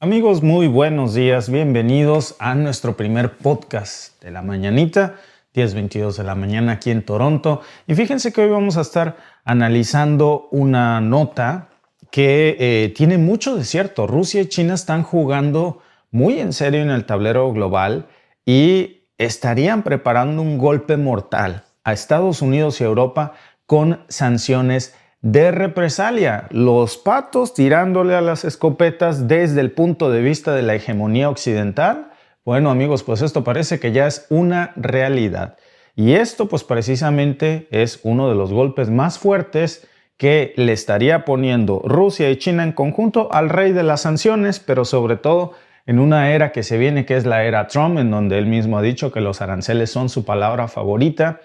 Amigos, muy buenos días. Bienvenidos a nuestro primer podcast de la mañanita, 10:22 de la mañana aquí en Toronto. Y fíjense que hoy vamos a estar analizando una nota que tiene mucho de cierto. Rusia y China están jugando muy en serio en el tablero global y estarían preparando un golpe mortal a Estados Unidos y Europa con sanciones de represalia. Los patos tirándole a las escopetas desde el punto de vista de la hegemonía occidental. Bueno, amigos, pues esto parece que ya es una realidad. Y esto pues precisamente es uno de los golpes más fuertes que le estaría poniendo Rusia y China en conjunto al rey de las sanciones, pero sobre todo en una era que se viene, que es la era Trump, en donde él mismo ha dicho que los aranceles son su palabra favorita.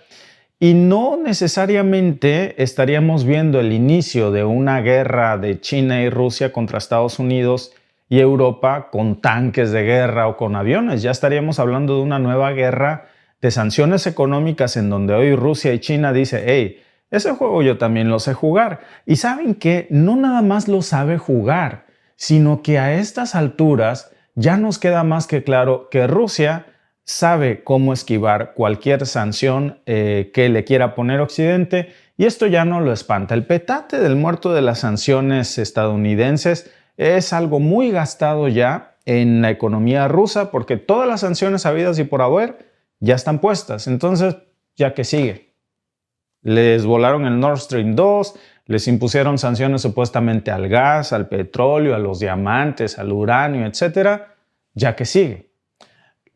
Y no necesariamente estaríamos viendo el inicio de una guerra de China y Rusia contra Estados Unidos y Europa con tanques de guerra o con aviones. Ya estaríamos hablando de una nueva guerra de sanciones económicas en donde hoy Rusia y China dice, hey, ese juego yo también lo sé jugar. Y saben que no nada más lo sabe jugar, sino que a estas alturas ya nos queda más que claro que Rusia sabe cómo esquivar cualquier sanción que le quiera poner Occidente, y esto ya no lo espanta. El petate del muerto de las sanciones estadounidenses es algo muy gastado ya en la economía rusa, porque todas las sanciones habidas y por haber ya están puestas. Entonces, ¿ya qué sigue? Les volaron el Nord Stream 2, les impusieron sanciones supuestamente al gas, al petróleo, a los diamantes, al uranio, etc. ¿Ya qué sigue?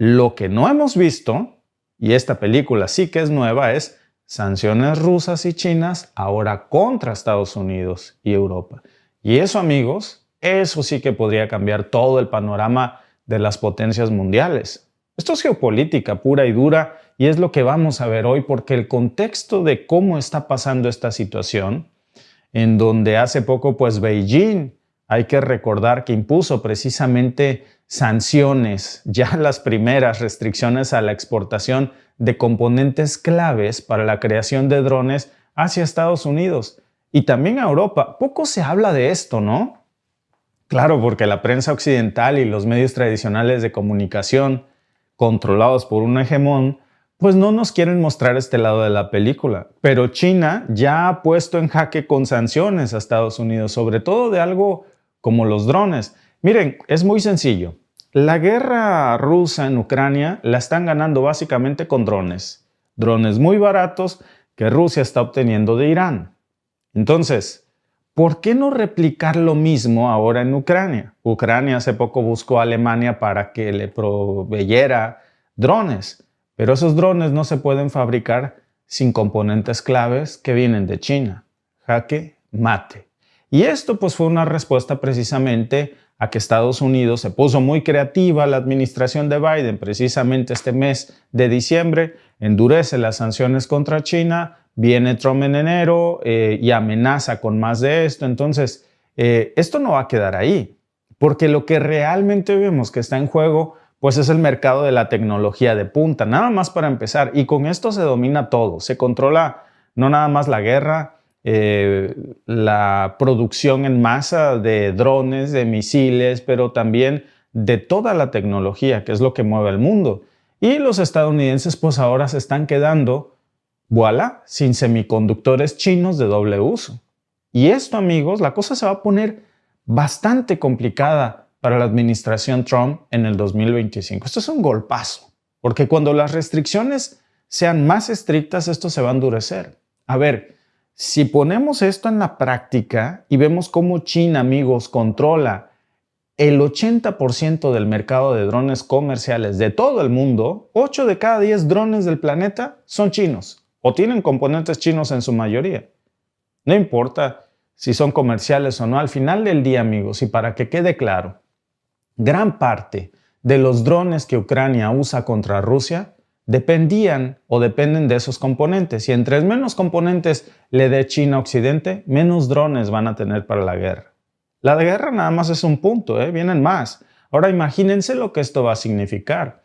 Lo que no hemos visto, y esta película sí que es nueva, es sanciones rusas y chinas ahora contra Estados Unidos y Europa. Y eso, amigos, eso sí que podría cambiar todo el panorama de las potencias mundiales. Esto es geopolítica pura y dura y es lo que vamos a ver hoy, porque el contexto de cómo está pasando esta situación, en donde hace poco pues Beijing, hay que recordar que impuso precisamente sanciones, ya las primeras restricciones a la exportación de componentes claves para la creación de drones hacia Estados Unidos y también a Europa. Poco se habla de esto, ¿no? Claro, porque la prensa occidental y los medios tradicionales de comunicación, controlados por un hegemón, pues no nos quieren mostrar este lado de la película. Pero China ya ha puesto en jaque con sanciones a Estados Unidos, sobre todo de algo como los drones. Miren, es muy sencillo. La guerra rusa en Ucrania la están ganando básicamente con drones. Drones muy baratos que Rusia está obteniendo de Irán. Entonces, ¿por qué no replicar lo mismo ahora en Ucrania? Ucrania hace poco buscó a Alemania para que le proveyera drones, pero esos drones no se pueden fabricar sin componentes claves que vienen de China. Jaque mate. Y esto pues fue una respuesta precisamente a que Estados Unidos se puso muy creativa. La administración de Biden precisamente este mes de diciembre endurece las sanciones contra China, viene Trump en enero y amenaza con más de esto. Entonces, esto no va a quedar ahí, porque lo que realmente vemos que está en juego pues es el mercado de la tecnología de punta, nada más para empezar. Y con esto se domina todo, se controla no nada más la guerra, la producción en masa de drones, de misiles, pero también de toda la tecnología, que es lo que mueve el mundo. Y los estadounidenses pues ahora se están quedando, voilà, sin semiconductores chinos de doble uso. Y esto, amigos, la cosa se va a poner bastante complicada para la administración Trump en el 2025. Esto es un golpazo, porque cuando las restricciones sean más estrictas, esto se va a endurecer. A ver, si ponemos esto en la práctica y vemos cómo China, amigos, controla el 80% del mercado de drones comerciales de todo el mundo, 8 de cada 10 drones del planeta son chinos o tienen componentes chinos en su mayoría. No importa si son comerciales o no, al final del día, amigos, y para que quede claro, gran parte de los drones que Ucrania usa contra Rusia dependían o dependen de esos componentes, y entre menos componentes le dé China a Occidente, menos drones van a tener para la guerra. La guerra nada más es un punto, vienen más. Ahora imagínense lo que esto va a significar.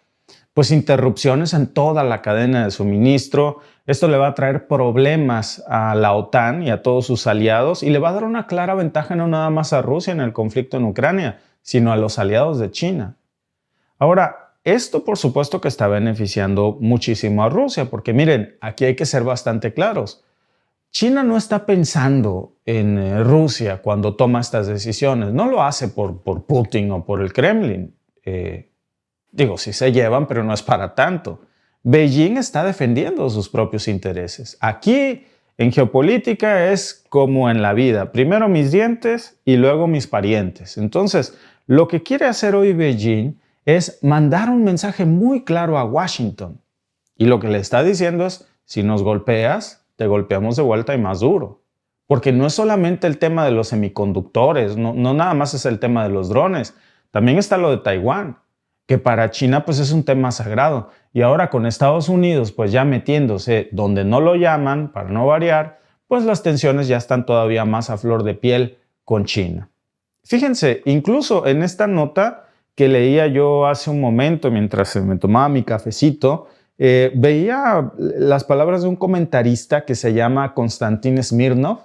Pues interrupciones en toda la cadena de suministro. Esto le va a traer problemas a la OTAN y a todos sus aliados y le va a dar una clara ventaja no nada más a Rusia en el conflicto en Ucrania, sino a los aliados de China. Ahora, esto por supuesto que está beneficiando muchísimo a Rusia, porque miren, aquí hay que ser bastante claros. China no está pensando en Rusia cuando toma estas decisiones. No lo hace por Putin o por el Kremlin. Sí se llevan, pero no es para tanto. Beijing está defendiendo sus propios intereses. Aquí, en geopolítica, es como en la vida. Primero mis dientes y luego mis parientes. Entonces, lo que quiere hacer hoy Beijing es mandar un mensaje muy claro a Washington. Y lo que le está diciendo es, si nos golpeas, te golpeamos de vuelta y más duro. Porque no es solamente el tema de los semiconductores, no nada más es el tema de los drones. También está lo de Taiwán, que para China pues es un tema sagrado. Y ahora con Estados Unidos pues ya metiéndose donde no lo llaman, para no variar, pues las tensiones ya están todavía más a flor de piel con China. Fíjense, incluso en esta nota que leía yo hace un momento mientras me tomaba mi cafecito, veía las palabras de un comentarista que se llama Konstantin Smirnov,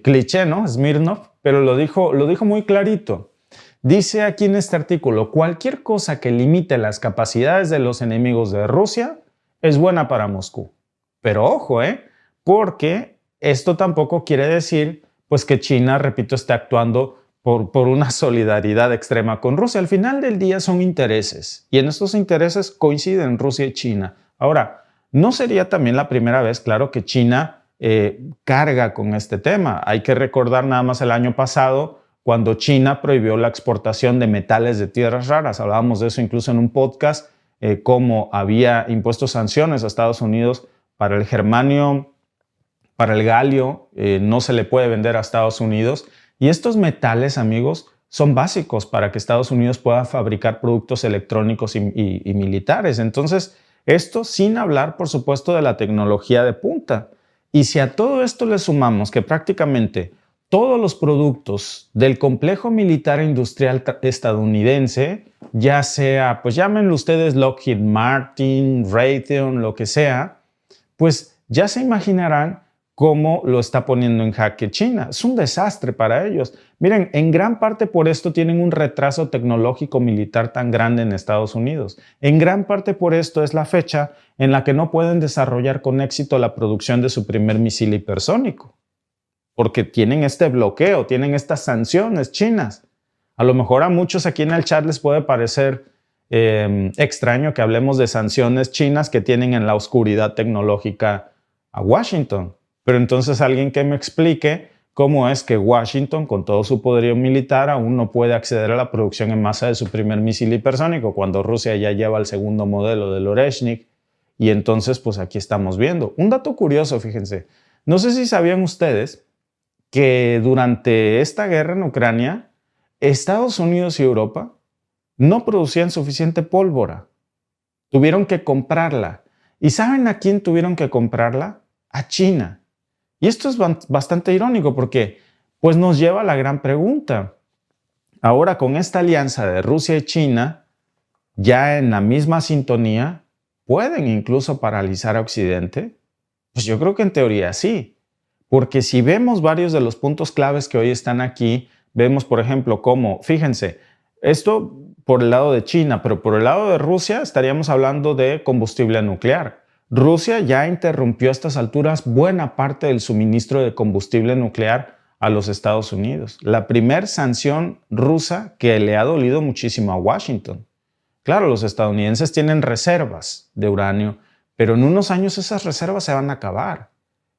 cliché, ¿no? Smirnov, pero lo dijo muy clarito. Dice aquí en este artículo, cualquier cosa que limite las capacidades de los enemigos de Rusia es buena para Moscú. Pero ojo, porque esto tampoco quiere decir pues, que China, repito, esté actuando por una solidaridad extrema con Rusia. Al final del día son intereses y en estos intereses coinciden Rusia y China. Ahora, no sería también la primera vez, claro, que China carga con este tema. Hay que recordar nada más el año pasado cuando China prohibió la exportación de metales de tierras raras. Hablábamos de eso incluso en un podcast, cómo había impuesto sanciones a Estados Unidos para el germanio, para el galio, no se le puede vender a Estados Unidos. Y estos metales, amigos, son básicos para que Estados Unidos pueda fabricar productos electrónicos y militares. Entonces, esto sin hablar, por supuesto, de la tecnología de punta. Y si a todo esto le sumamos que prácticamente todos los productos del complejo militar e industrial estadounidense, ya sea, pues llámenlo ustedes Lockheed Martin, Raytheon, lo que sea, pues ya se imaginarán cómo lo está poniendo en jaque China. Es un desastre para ellos. Miren, en gran parte por esto tienen un retraso tecnológico militar tan grande en Estados Unidos. En gran parte por esto es la fecha en la que no pueden desarrollar con éxito la producción de su primer misil hipersónico. Porque tienen este bloqueo, tienen estas sanciones chinas. A lo mejor a muchos aquí en el chat les puede parecer extraño que hablemos de sanciones chinas que tienen en la oscuridad tecnológica a Washington. Pero entonces alguien que me explique cómo es que Washington, con todo su poderío militar, aún no puede acceder a la producción en masa de su primer misil hipersónico, cuando Rusia ya lleva el segundo modelo del Oreshnik. Y entonces, pues aquí estamos viendo. Un dato curioso, fíjense. No sé si sabían ustedes que durante esta guerra en Ucrania, Estados Unidos y Europa no producían suficiente pólvora. Tuvieron que comprarla. ¿Y saben a quién tuvieron que comprarla? A China. Y esto es bastante irónico porque pues nos lleva a la gran pregunta. Ahora con esta alianza de Rusia y China, ya en la misma sintonía, ¿pueden incluso paralizar a Occidente? Pues yo creo que en teoría sí. Porque si vemos varios de los puntos claves que hoy están aquí, vemos por ejemplo cómo, fíjense, esto por el lado de China, pero por el lado de Rusia estaríamos hablando de combustible nuclear. Rusia ya interrumpió a estas alturas buena parte del suministro de combustible nuclear a los Estados Unidos. La primera sanción rusa que le ha dolido muchísimo a Washington. Claro, los estadounidenses tienen reservas de uranio, pero en unos años esas reservas se van a acabar.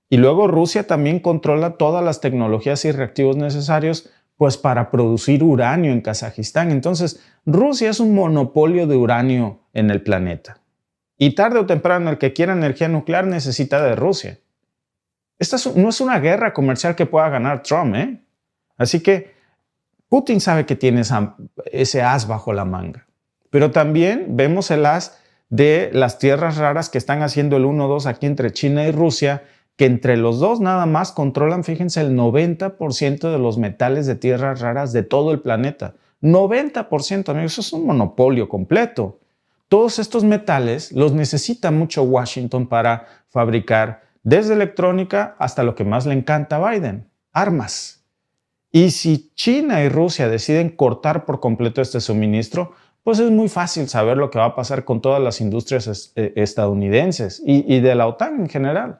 Y luego Rusia también controla todas las tecnologías y reactivos necesarios pues para producir uranio en Kazajistán. Entonces, Rusia es un monopolio de uranio en el planeta. Y tarde o temprano el que quiera energía nuclear necesita de Rusia. Esta no es una guerra comercial que pueda ganar Trump, ¿eh? Así que Putin sabe que tiene ese as bajo la manga. Pero también vemos el as de las tierras raras que están haciendo el 1-2 aquí entre China y Rusia, que entre los dos nada más controlan, fíjense, el 90% de los metales de tierras raras de todo el planeta. 90%, amigos, eso es un monopolio completo. Todos estos metales los necesita mucho Washington para fabricar desde electrónica hasta lo que más le encanta a Biden, armas. Y si China y Rusia deciden cortar por completo este suministro, pues es muy fácil saber lo que va a pasar con todas las industrias estadounidenses y de la OTAN en general.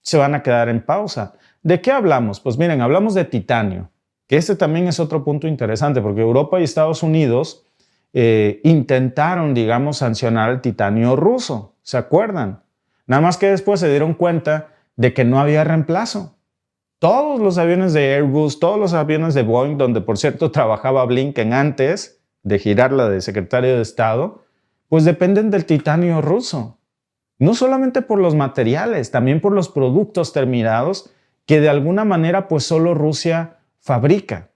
Se van a quedar en pausa. ¿De qué hablamos? Pues miren, hablamos de titanio, que este también es otro punto interesante, porque Europa y Estados Unidos intentaron, digamos, sancionar el titanio ruso. ¿Se acuerdan? Nada más que después se dieron cuenta de que no había reemplazo. Todos los aviones de Airbus, todos los aviones de Boeing, donde por cierto trabajaba Blinken antes de girarla de secretario de Estado, pues dependen del titanio ruso. No solamente por los materiales, también por los productos terminados que de alguna manera pues solo Rusia fabrica.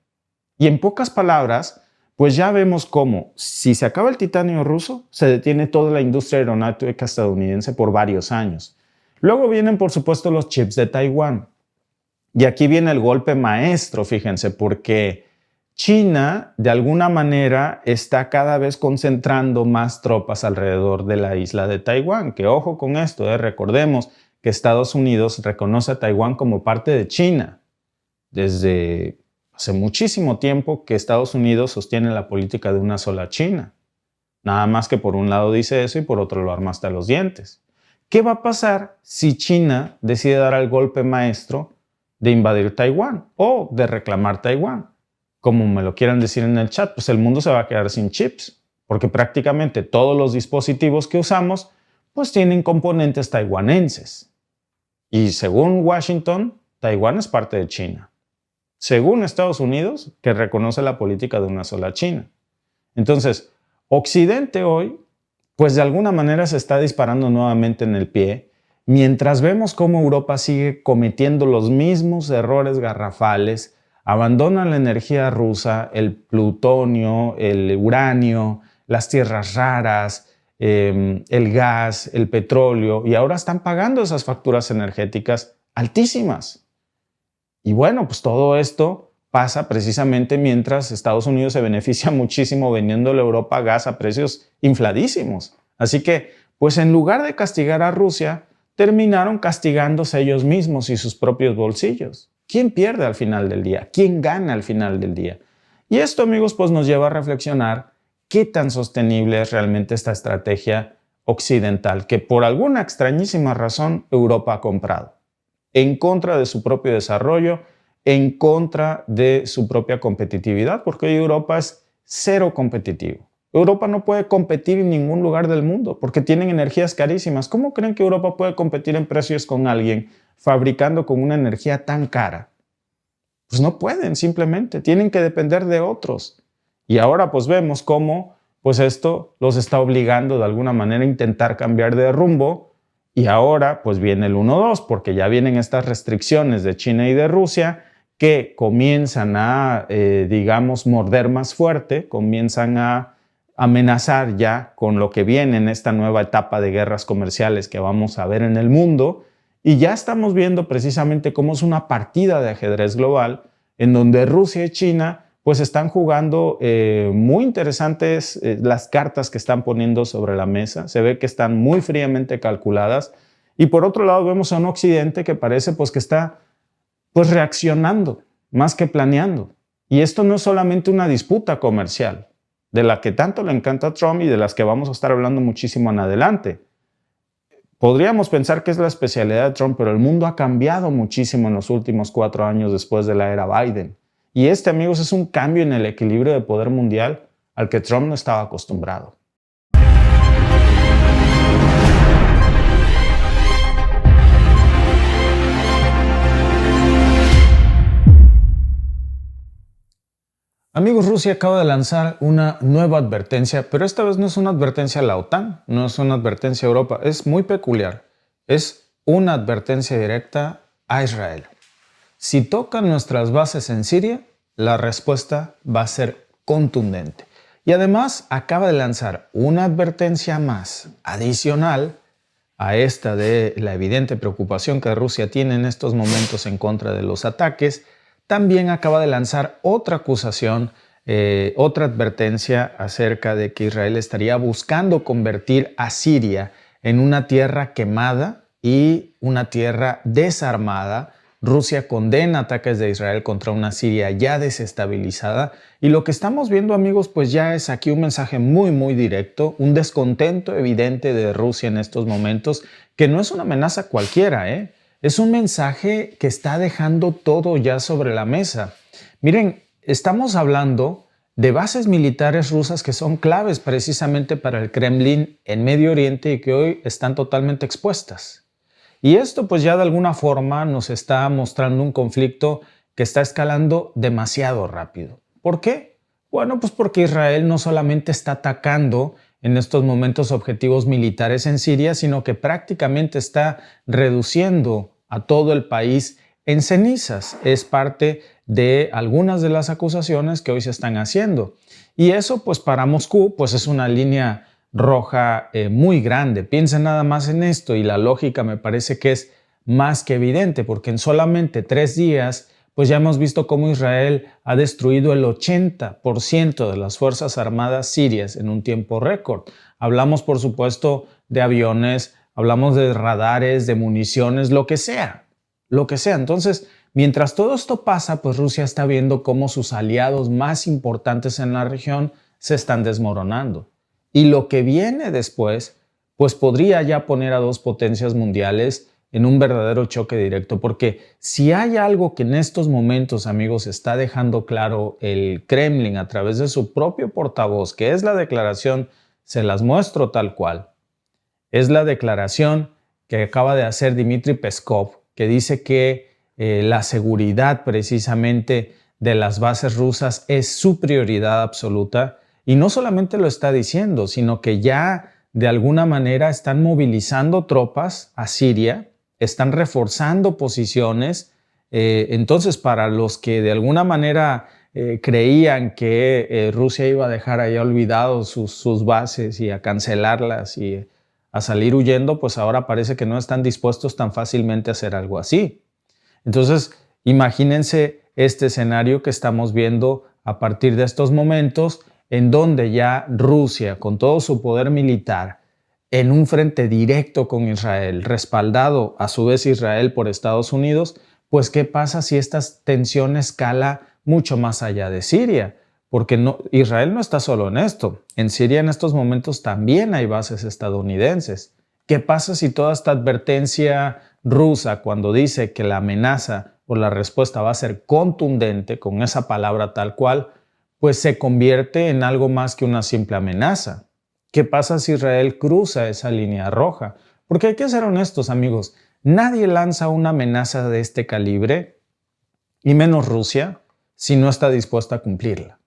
Y en pocas palabras, pues ya vemos cómo si se acaba el titanio ruso, se detiene toda la industria aeronáutica estadounidense por varios años. Luego vienen por supuesto los chips de Taiwán. Y aquí viene el golpe maestro, fíjense, porque China de alguna manera está cada vez concentrando más tropas alrededor de la isla de Taiwán. Que ojo con esto, recordemos que Estados Unidos reconoce a Taiwán como parte de China. Desde hace muchísimo tiempo que Estados Unidos sostiene la política de una sola China. Nada más que por un lado dice eso y por otro lo arma hasta los dientes. ¿Qué va a pasar si China decide dar el golpe maestro de invadir Taiwán o de reclamar Taiwán? Como me lo quieran decir en el chat, pues el mundo se va a quedar sin chips, porque prácticamente todos los dispositivos que usamos pues tienen componentes taiwanenses. Y según Washington, Taiwán es parte de China. Según Estados Unidos, que reconoce la política de una sola China. Entonces, Occidente hoy, pues de alguna manera se está disparando nuevamente en el pie, mientras vemos cómo Europa sigue cometiendo los mismos errores garrafales, abandona la energía rusa, el plutonio, el uranio, las tierras raras, el gas, el petróleo, y ahora están pagando esas facturas energéticas altísimas. Y bueno, pues todo esto pasa precisamente mientras Estados Unidos se beneficia muchísimo vendiéndole a Europa gas a precios infladísimos. Así que, pues en lugar de castigar a Rusia, terminaron castigándose ellos mismos y sus propios bolsillos. ¿Quién pierde al final del día? ¿Quién gana al final del día? Y esto, amigos, pues nos lleva a reflexionar qué tan sostenible es realmente esta estrategia occidental que por alguna extrañísima razón Europa ha comprado, en contra de su propio desarrollo, en contra de su propia competitividad, porque hoy Europa es cero competitivo. Europa no puede competir en ningún lugar del mundo porque tienen energías carísimas. ¿Cómo creen que Europa puede competir en precios con alguien fabricando con una energía tan cara? Pues no pueden, simplemente tienen que depender de otros. Y ahora pues vemos cómo pues esto los está obligando de alguna manera a intentar cambiar de rumbo. Y ahora pues viene el 1-2 porque ya vienen estas restricciones de China y de Rusia que comienzan a, digamos, morder más fuerte, comienzan a amenazar ya con lo que viene en esta nueva etapa de guerras comerciales que vamos a ver en el mundo. Y ya estamos viendo precisamente cómo es una partida de ajedrez global en donde Rusia y China pues están jugando muy interesantes las cartas que están poniendo sobre la mesa. Se ve que están muy fríamente calculadas. Y por otro lado vemos a un Occidente que parece pues que está pues reaccionando más que planeando. Y esto no es solamente una disputa comercial, de la que tanto le encanta a Trump y de las que vamos a estar hablando muchísimo en adelante. Podríamos pensar que es la especialidad de Trump, pero el mundo ha cambiado muchísimo en los últimos 4 años después de la era Biden. Y este, amigos, es un cambio en el equilibrio de poder mundial al que Trump no estaba acostumbrado. Amigos, Rusia acaba de lanzar una nueva advertencia, pero esta vez no es una advertencia a la OTAN, no es una advertencia a Europa, es muy peculiar. Es una advertencia directa a Israel. Si tocan nuestras bases en Siria, la respuesta va a ser contundente. Y además acaba de lanzar una advertencia más adicional a esta de la evidente preocupación que Rusia tiene en estos momentos en contra de los ataques. También acaba de lanzar otra acusación, otra advertencia acerca de que Israel estaría buscando convertir a Siria en una tierra quemada y una tierra desarmada Rusia condena ataques de Israel contra una Siria ya desestabilizada. Y lo que estamos viendo, amigos, pues ya es aquí un mensaje muy directo, un descontento evidente de Rusia en estos momentos, que no es una amenaza cualquiera, ¿eh? Es un mensaje que está dejando todo ya sobre la mesa. Miren, estamos hablando de bases militares rusas que son claves precisamente para el Kremlin en Medio Oriente y que hoy están totalmente expuestas. Y esto pues ya de alguna forma nos está mostrando un conflicto que está escalando demasiado rápido. ¿Por qué? Bueno, pues porque Israel no solamente está atacando en estos momentos objetivos militares en Siria, sino que prácticamente está reduciendo a todo el país en cenizas. Es parte de algunas de las acusaciones que hoy se están haciendo. Y eso pues para Moscú pues es una línea roja muy grande. Piensen nada más en esto y la lógica me parece que es más que evidente porque en solamente 3 días pues ya hemos visto cómo Israel ha destruido el 80% de las fuerzas armadas sirias en un tiempo récord. Hablamos por supuesto de aviones, hablamos de radares, de municiones, lo que sea. Entonces, mientras todo esto pasa, pues Rusia está viendo cómo sus aliados más importantes en la región se están desmoronando. Y lo que viene después, pues podría ya poner a 2 potencias mundiales en un verdadero choque directo, porque si hay algo que en estos momentos, amigos, está dejando claro el Kremlin a través de su propio portavoz, que es la declaración, se las muestro tal cual, es la declaración que acaba de hacer Dmitry Peskov, que dice que la seguridad precisamente de las bases rusas es su prioridad absoluta. Y no solamente lo está diciendo, sino que ya de alguna manera están movilizando tropas a Siria, están reforzando posiciones. Entonces, para los que de alguna manera creían que Rusia iba a dejar ahí olvidados sus bases y a cancelarlas y a salir huyendo, pues ahora parece que no están dispuestos tan fácilmente a hacer algo así. Entonces, imagínense este escenario que estamos viendo a partir de estos momentos, en donde ya Rusia, con todo su poder militar, en un frente directo con Israel, respaldado a su vez Israel por Estados Unidos, pues ¿qué pasa si esta tensión escala mucho más allá de Siria? Porque Israel no está solo en esto. En Siria en estos momentos también hay bases estadounidenses. ¿Qué pasa si toda esta advertencia rusa, cuando dice que la amenaza o la respuesta va a ser contundente, con esa palabra tal cual, pues se convierte en algo más que una simple amenaza? ¿Qué pasa si Israel cruza esa línea roja? Porque hay que ser honestos, amigos, nadie lanza una amenaza de este calibre, y menos Rusia, si no está dispuesta a cumplirla.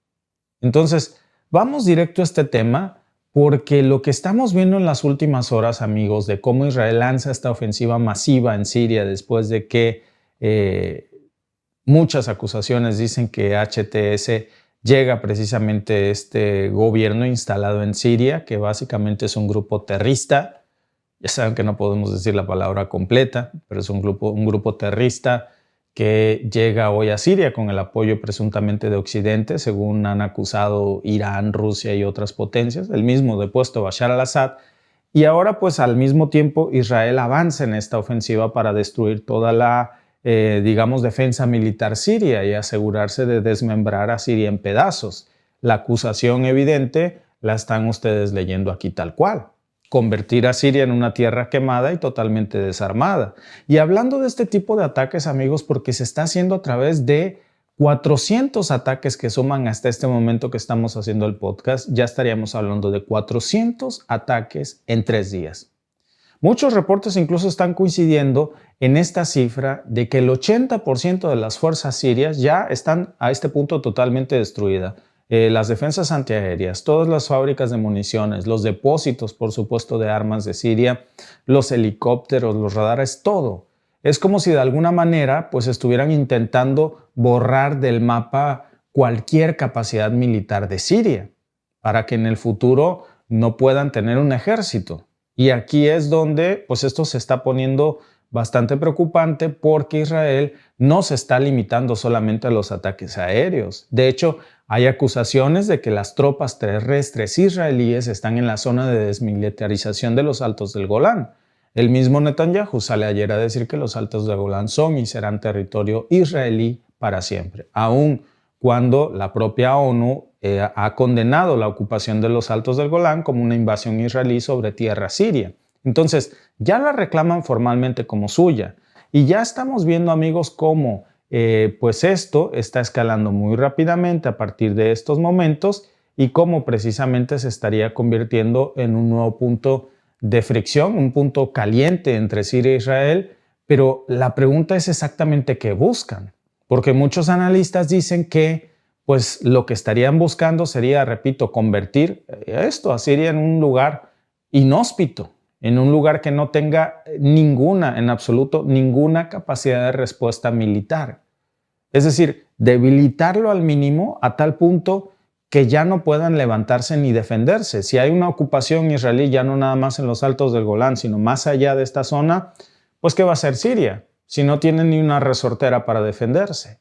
Entonces, vamos directo a este tema, porque lo que estamos viendo en las últimas horas, amigos, de cómo Israel lanza esta ofensiva masiva en Siria después de que muchas acusaciones dicen que HTS llega precisamente este gobierno instalado en Siria, que básicamente es un grupo terrorista. Ya saben que no podemos decir la palabra completa, pero es un grupo terrorista que llega hoy a Siria con el apoyo presuntamente de Occidente, según han acusado Irán, Rusia y otras potencias, el mismo depuesto Bashar al-Assad. Y ahora pues al mismo tiempo Israel avanza en esta ofensiva para destruir toda la defensa militar siria y asegurarse de desmembrar a Siria en pedazos. La acusación evidente la están ustedes leyendo aquí tal cual. Convertir a Siria en una tierra quemada y totalmente desarmada. Y hablando de este tipo de ataques, amigos, porque se está haciendo a través de 400 ataques que suman hasta este momento que estamos haciendo el podcast, ya estaríamos hablando de 400 ataques en 3 días. Muchos reportes incluso están coincidiendo en esta cifra de que el 80% de las fuerzas sirias ya están a este punto totalmente destruidas. Las defensas antiaéreas, todas las fábricas de municiones, los depósitos, por supuesto, de armas de Siria, los helicópteros, los radares, todo. Es como si de alguna manera pues estuvieran intentando borrar del mapa cualquier capacidad militar de Siria para que en el futuro no puedan tener un ejército. Y aquí es donde pues esto se está poniendo bastante preocupante, porque Israel no se está limitando solamente a los ataques aéreos. De hecho, hay acusaciones de que las tropas terrestres israelíes están en la zona de desmilitarización de los Altos del Golán. El mismo Netanyahu sale ayer a decir que los Altos del Golán son y serán territorio israelí para siempre, aun cuando la propia ONU ha condenado la ocupación de los Altos del Golán como una invasión israelí sobre tierra siria. Entonces, ya la reclaman formalmente como suya. Y ya estamos viendo, amigos, cómo pues esto está escalando muy rápidamente a partir de estos momentos y cómo precisamente se estaría convirtiendo en un nuevo punto de fricción, un punto caliente entre Siria e Israel. Pero la pregunta es exactamente qué buscan, porque muchos analistas dicen que pues lo que estarían buscando sería, repito, convertir a Siria en un lugar inhóspito, en un lugar que no tenga ninguna, en absoluto, ninguna capacidad de respuesta militar. Es decir, debilitarlo al mínimo a tal punto que ya no puedan levantarse ni defenderse. Si hay una ocupación israelí, ya no nada más en los Altos del Golán, sino más allá de esta zona, pues ¿qué va a hacer Siria si no tiene ni una resortera para defenderse?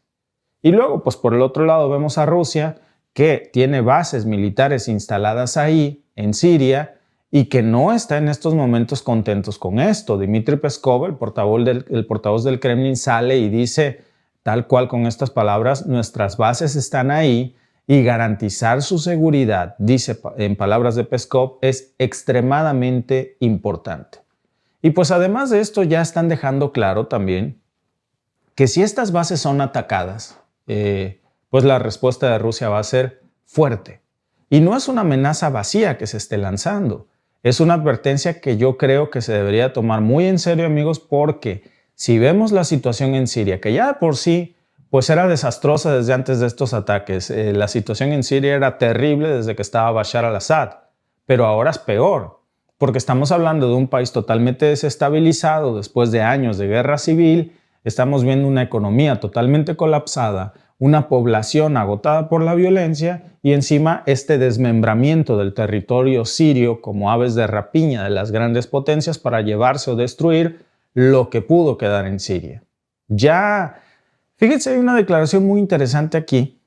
Y luego, pues por el otro lado vemos a Rusia, que tiene bases militares instaladas ahí, en Siria, y que no está en estos momentos contentos con esto. Dmitry Peskov, el portavoz del Kremlin, sale y dice, tal cual con estas palabras, nuestras bases están ahí y garantizar su seguridad, dice en palabras de Peskov, es extremadamente importante. Y pues además de esto ya están dejando claro también que si estas bases son atacadas, pues la respuesta de Rusia va a ser fuerte. Y no es una amenaza vacía que se esté lanzando. Es una advertencia que yo creo que se debería tomar muy en serio, amigos, porque si vemos la situación en Siria, que ya de por sí pues era desastrosa desde antes de estos ataques. La situación en Siria era terrible desde que estaba Bashar al-Assad, pero ahora es peor, porque estamos hablando de un país totalmente desestabilizado después de años de guerra civil. Estamos viendo una economía totalmente colapsada, una población agotada por la violencia y encima este desmembramiento del territorio sirio como aves de rapiña de las grandes potencias para llevarse o destruir lo que pudo quedar en Siria. Fíjense, hay una declaración muy interesante aquí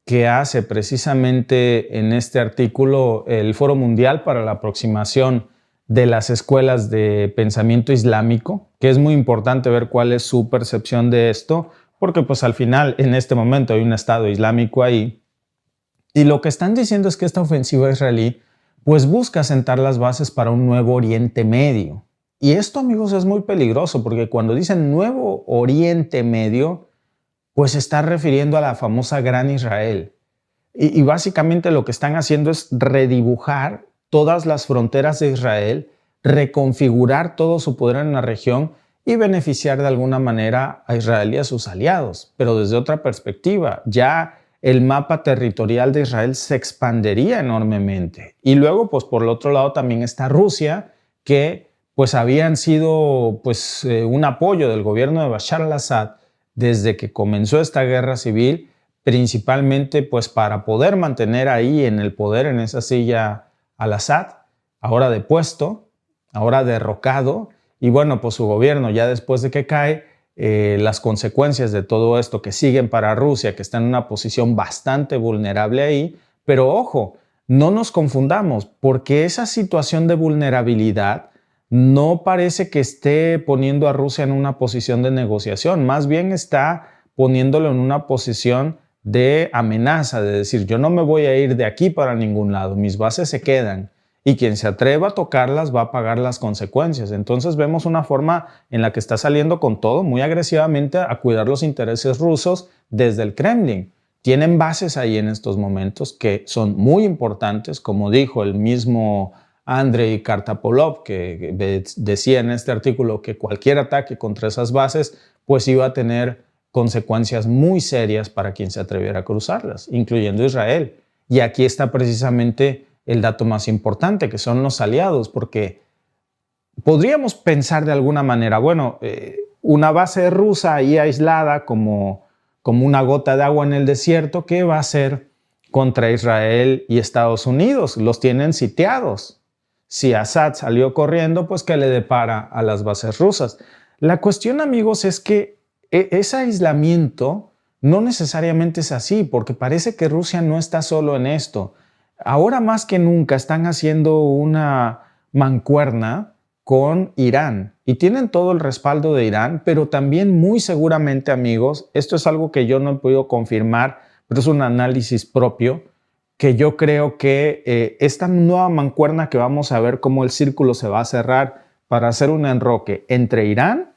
que hace precisamente en este artículo el Foro Mundial para la Aproximación de las Escuelas de Pensamiento Islámico, que es muy importante ver cuál es su percepción de esto, porque pues al final en este momento hay un Estado Islámico ahí. Y lo que están diciendo es que esta ofensiva israelí pues busca sentar las bases para un nuevo Oriente Medio. Y esto, amigos, es muy peligroso porque cuando dicen Nuevo Oriente Medio, pues se está refiriendo a la famosa Gran Israel. Y básicamente lo que están haciendo es redibujar todas las fronteras de Israel, reconfigurar todo su poder en la región y beneficiar de alguna manera a Israel y a sus aliados. Pero desde otra perspectiva, ya el mapa territorial de Israel se expandería enormemente. Y luego, pues por el otro lado también está Rusia, que pues habían sido un apoyo del gobierno de Bashar al-Assad desde que comenzó esta guerra civil, principalmente pues para poder mantener ahí en el poder, en esa silla, al-Assad, ahora depuesto, ahora derrocado, y bueno, pues su gobierno ya después de que cae, las consecuencias de todo esto que siguen para Rusia, que está en una posición bastante vulnerable ahí, pero ojo, no nos confundamos, porque esa situación de vulnerabilidad no parece que esté poniendo a Rusia en una posición de negociación, más bien está poniéndolo en una posición de amenaza, de decir, yo no me voy a ir de aquí para ningún lado, mis bases se quedan y quien se atreva a tocarlas va a pagar las consecuencias. Entonces vemos una forma en la que está saliendo con todo muy agresivamente a cuidar los intereses rusos desde el Kremlin. Tienen bases ahí en estos momentos que son muy importantes, como dijo el mismo Andrei Kartapolov, que decía en este artículo que cualquier ataque contra esas bases pues iba a tener consecuencias muy serias para quien se atreviera a cruzarlas, incluyendo Israel. Y aquí está precisamente el dato más importante, que son los aliados, porque podríamos pensar de alguna manera, bueno, una base rusa ahí aislada como una gota de agua en el desierto, ¿qué va a hacer contra Israel y Estados Unidos? Los tienen sitiados. Si Assad salió corriendo, pues ¿qué le depara a las bases rusas? La cuestión, amigos, es que ese aislamiento no necesariamente es así, porque parece que Rusia no está solo en esto. Ahora más que nunca están haciendo una mancuerna con Irán y tienen todo el respaldo de Irán, pero también muy seguramente, amigos, esto es algo que yo no he podido confirmar, pero es un análisis propio, que yo creo que esta nueva mancuerna que vamos a ver cómo el círculo se va a cerrar para hacer un enroque entre Irán,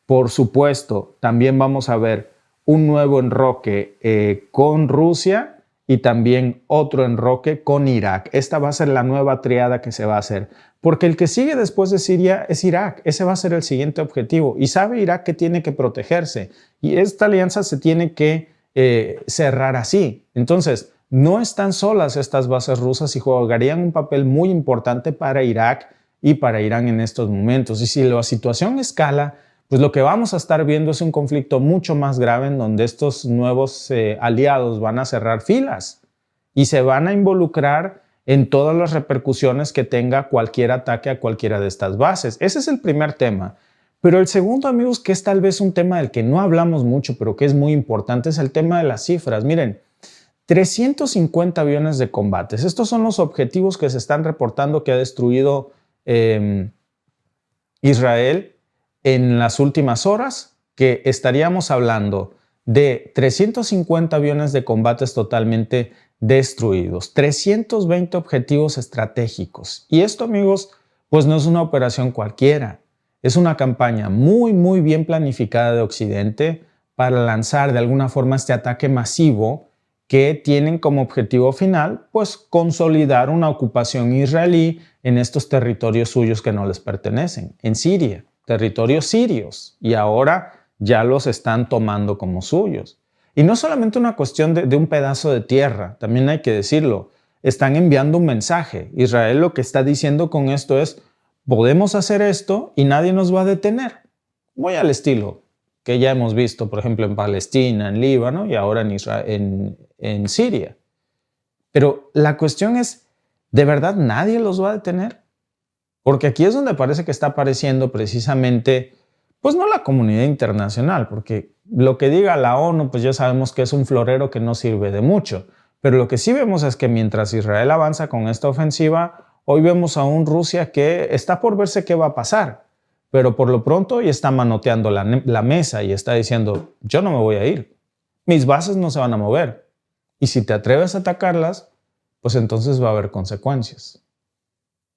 por supuesto, también vamos a ver un nuevo enroque con Rusia y también otro enroque con Irak. Esta va a ser la nueva triada que se va a hacer, porque el que sigue después de Siria es Irak. Ese va a ser el siguiente objetivo y sabe Irak que tiene que protegerse y esta alianza se tiene que cerrar así. Entonces, no están solas estas bases rusas y jugarían un papel muy importante para Irak y para Irán en estos momentos. Y si la situación escala, pues lo que vamos a estar viendo es un conflicto mucho más grave en donde estos nuevos aliados van a cerrar filas y se van a involucrar en todas las repercusiones que tenga cualquier ataque a cualquiera de estas bases. Ese es el primer tema. Pero el segundo, amigos, que es tal vez un tema del que no hablamos mucho, pero que es muy importante, es el tema de las cifras. Miren, 350 aviones de combate. Estos son los objetivos que se están reportando que ha destruido Israel en las últimas horas, que estaríamos hablando de 350 aviones de combates totalmente destruidos, 320 objetivos estratégicos. Y esto, amigos, pues no es una operación cualquiera. Es una campaña muy bien planificada de Occidente para lanzar de alguna forma este ataque masivo que tienen como objetivo final, pues, consolidar una ocupación israelí en estos territorios suyos que no les pertenecen, en Siria, territorios sirios, y ahora ya los están tomando como suyos. Y no solamente una cuestión de un pedazo de tierra, también hay que decirlo, están enviando un mensaje. Israel lo que está diciendo con esto es, podemos hacer esto y nadie nos va a detener. Muy al estilo que ya hemos visto, por ejemplo, en Palestina, en Líbano y ahora en Israel, en Siria. Pero la cuestión es, ¿de verdad nadie los va a detener? Porque aquí es donde parece que está apareciendo precisamente, pues no la comunidad internacional, porque lo que diga la ONU, pues ya sabemos que es un florero que no sirve de mucho. Pero lo que sí vemos es que mientras Israel avanza con esta ofensiva, hoy vemos a un Rusia que está por verse qué va a pasar. Pero por lo pronto ya está manoteando la mesa y está diciendo, yo no me voy a ir. Mis bases no se van a mover. Y si te atreves a atacarlas, pues entonces va a haber consecuencias.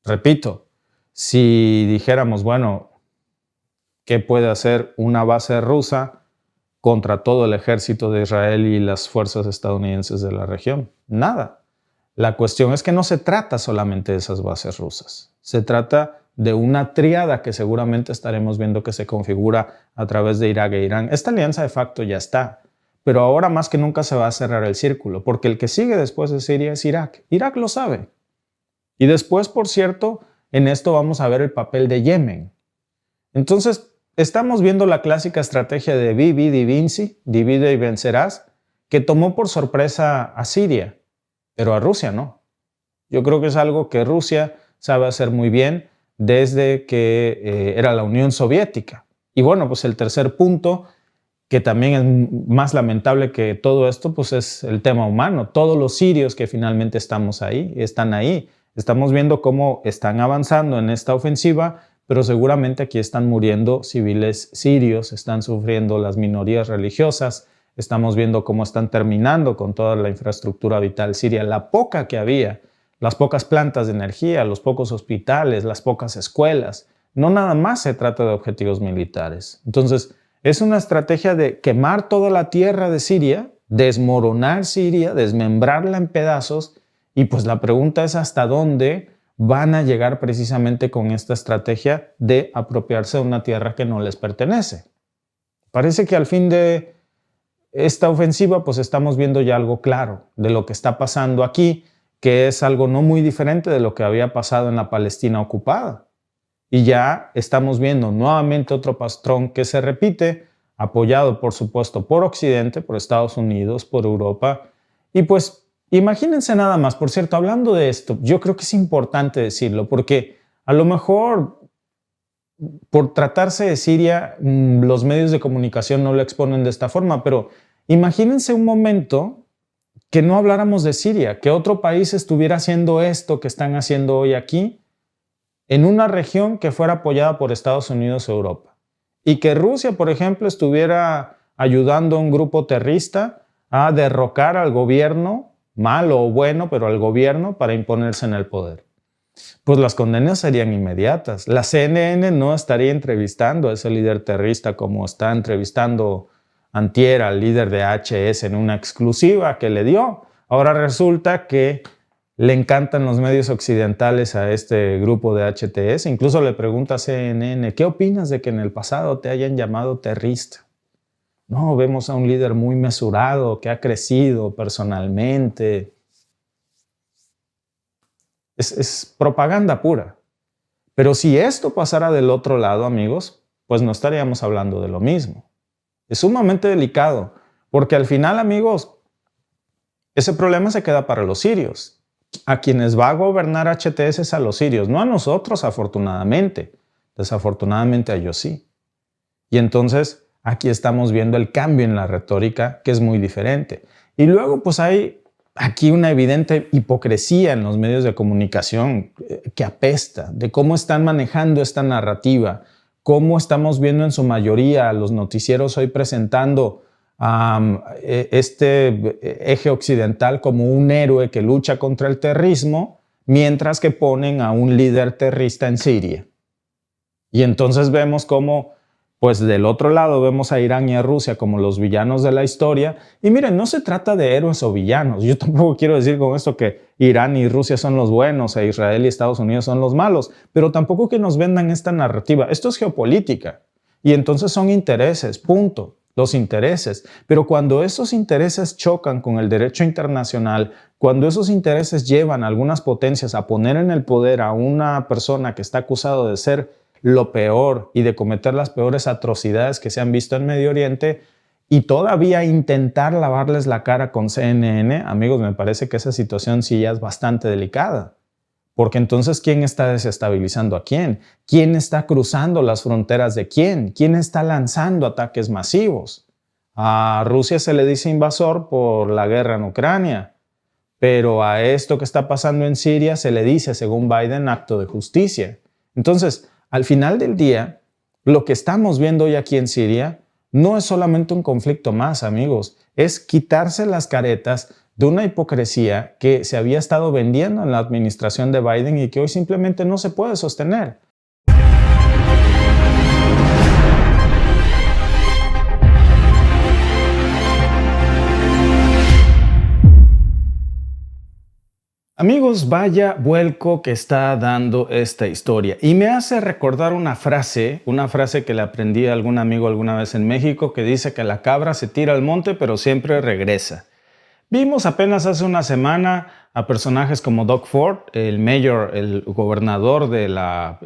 Repito, si dijéramos, bueno, ¿qué puede hacer una base rusa contra todo el ejército de Israel y las fuerzas estadounidenses de la región? Nada. La cuestión es que no se trata solamente de esas bases rusas. Se trata de una tríada que seguramente estaremos viendo que se configura a través de Irak e Irán. Esta alianza de facto ya está, pero ahora más que nunca se va a cerrar el círculo, porque el que sigue después de Siria es Irak. Irak lo sabe. Y después, por cierto, en esto vamos a ver el papel de Yemen. Entonces, estamos viendo la clásica estrategia de divide y vinci, divide y vencerás, que tomó por sorpresa a Siria, pero a Rusia no. Yo creo que es algo que Rusia sabe hacer muy bien desde que era la Unión Soviética. Y bueno, pues el tercer punto, que también es más lamentable que todo esto, pues es el tema humano. Todos los sirios que finalmente están ahí. Estamos viendo cómo están avanzando en esta ofensiva, pero seguramente aquí están muriendo civiles sirios, están sufriendo las minorías religiosas, estamos viendo cómo están terminando con toda la infraestructura vital siria, la poca que había, las pocas plantas de energía, los pocos hospitales, las pocas escuelas. No nada más se trata de objetivos militares. Entonces, es una estrategia de quemar toda la tierra de Siria, desmoronar Siria, desmembrarla en pedazos, y pues la pregunta es hasta dónde van a llegar precisamente con esta estrategia de apropiarse de una tierra que no les pertenece. Parece que al fin de esta ofensiva pues estamos viendo ya algo claro de lo que está pasando aquí, que es algo no muy diferente de lo que había pasado en la Palestina ocupada. Y ya estamos viendo nuevamente otro patrón que se repite, apoyado por supuesto por Occidente, por Estados Unidos, por Europa. Y pues imagínense nada más, por cierto, hablando de esto, yo creo que es importante decirlo, porque a lo mejor por tratarse de Siria, los medios de comunicación no lo exponen de esta forma, pero imagínense un momento que no habláramos de Siria, que otro país estuviera haciendo esto que están haciendo hoy aquí, en una región que fuera apoyada por Estados Unidos o Europa. Y que Rusia, por ejemplo, estuviera ayudando a un grupo terrorista a derrocar al gobierno, malo o bueno, pero al gobierno para imponerse en el poder. Pues las condenas serían inmediatas. La CNN no estaría entrevistando a ese líder terrorista como está entrevistando antier al líder de HS en una exclusiva que le dio. Ahora resulta que le encantan los medios occidentales a este grupo de HTS. Incluso le pregunta a CNN, ¿qué opinas de que en el pasado te hayan llamado terrorista? No, vemos a un líder muy mesurado, que ha crecido personalmente. Es propaganda pura. Pero si esto pasara del otro lado, amigos, pues no estaríamos hablando de lo mismo. Es sumamente delicado, porque al final, amigos, ese problema se queda para los sirios. A quienes va a gobernar HTS es a los sirios, no a nosotros, afortunadamente. Desafortunadamente a ellos sí. Y entonces aquí estamos viendo el cambio en la retórica, que es muy diferente. Y luego pues hay aquí una evidente hipocresía en los medios de comunicación que apesta, de cómo están manejando esta narrativa, cómo estamos viendo en su mayoría a los noticieros hoy presentando este eje occidental como un héroe que lucha contra el terrorismo, mientras que ponen a un líder terrorista en Siria. Y entonces vemos cómo pues del otro lado vemos a Irán y a Rusia como los villanos de la historia. Y miren, no se trata de héroes o villanos. Yo tampoco quiero decir con esto que Irán y Rusia son los buenos e Israel y Estados Unidos son los malos, pero tampoco que nos vendan esta narrativa. Esto es geopolítica y entonces son intereses, punto. Los intereses. Pero cuando esos intereses chocan con el derecho internacional, cuando esos intereses llevan a algunas potencias a poner en el poder a una persona que está acusado de ser lo peor y de cometer las peores atrocidades que se han visto en Medio Oriente y todavía intentar lavarles la cara con CNN, amigos, me parece que esa situación sí ya es bastante delicada. Porque entonces, ¿quién está desestabilizando a quién? ¿Quién está cruzando las fronteras de quién? ¿Quién está lanzando ataques masivos? A Rusia se le dice invasor por la guerra en Ucrania, pero a esto que está pasando en Siria se le dice, según Biden, acto de justicia. Entonces, al final del día, lo que estamos viendo hoy aquí en Siria no es solamente un conflicto más, amigos, es quitarse las caretas de una hipocresía que se había estado vendiendo en la administración de Biden y que hoy simplemente no se puede sostener. Amigos, vaya vuelco que está dando esta historia y me hace recordar una frase que le aprendí a algún amigo alguna vez en México que dice que la cabra se tira al monte pero siempre regresa. Vimos apenas hace una semana a personajes como Doug Ford, el mayor, el gobernador de la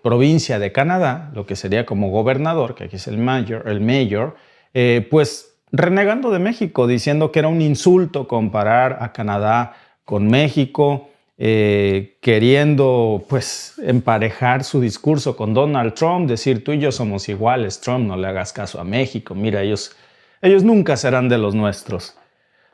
provincia de Canadá, lo que sería como gobernador, que aquí es el mayor, pues renegando de México, diciendo que era un insulto comparar a Canadá con México, queriendo pues emparejar su discurso con Donald Trump, decir tú y yo somos iguales, Trump, no le hagas caso a México, mira, ellos nunca serán de los nuestros.